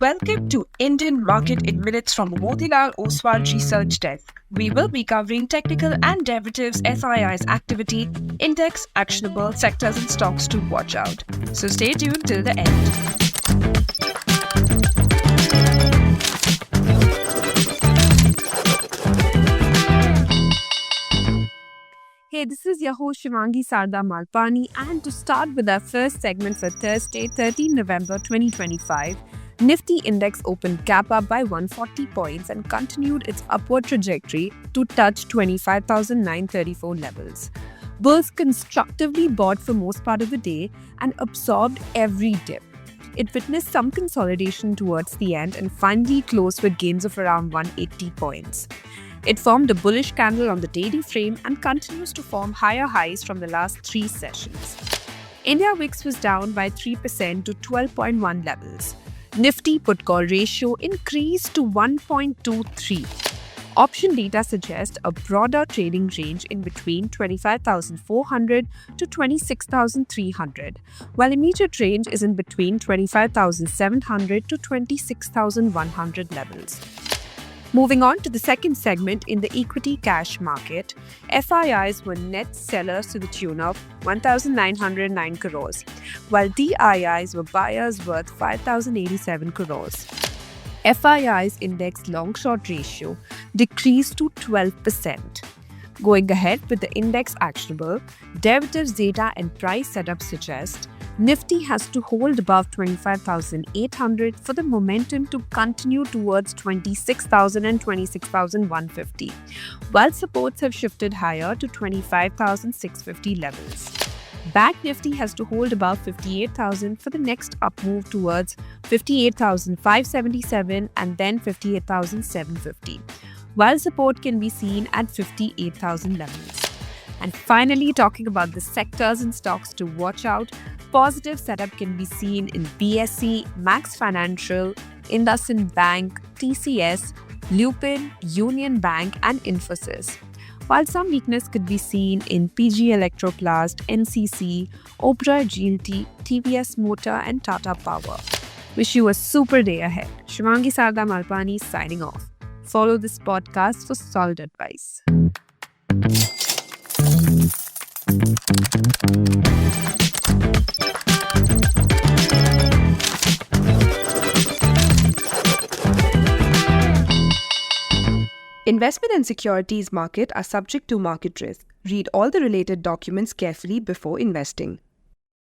Welcome to Indian Market in Minutes from Motilal Oswal Research Desk. We will be covering technical and derivatives SII's activity, index, actionable sectors and stocks to watch out. So stay tuned till the end. Hey, this is your host Shivangi Sarda Malpani, and to start with our first segment for Thursday, 13 November 2025, Nifty Index opened gap up by 140 points and continued its upward trajectory to touch 25,934 levels. Bulls constructively bought for most part of the day and absorbed every dip. It witnessed some consolidation towards the end and finally closed with gains of around 180 points. It formed a bullish candle on the daily frame and continues to form higher highs from the last three sessions. India VIX was down by 3% to 12.1 levels. Nifty put-call ratio increased to 1.23. Option data suggests a broader trading range in between 25,400 to 26,300, while immediate range is in between 25,700 to 26,100 levels. Moving on to the second segment in the equity cash market, FIIs were net sellers to the tune of 1,909 crores, while DIIs were buyers worth 5,087 crores. FII's index long-short ratio decreased to 12%. Going ahead with the index actionable, derivatives data and price setup suggest Nifty has to hold above 25,800 for the momentum to continue towards 26,000 and 26,150, while supports have shifted higher to 25,650 levels. Bank Nifty has to hold above 58,000 for the next up move towards 58,577 and then 58,750, while support can be seen at 58,000 levels. And finally, talking about the sectors and stocks to watch out, positive setup can be seen in BSE, Max Financial, IndusInd Bank, TCS, Lupin, Union Bank and Infosys, while some weakness could be seen in PG Electroplast, NCC, Oberoi GLT, TVS Motor and Tata Power. Wish you a super day ahead. Shivangi Sarda Malpani signing off. Follow this podcast for solid advice. Investment and securities market are subject to market risk. Read all the related documents carefully before investing.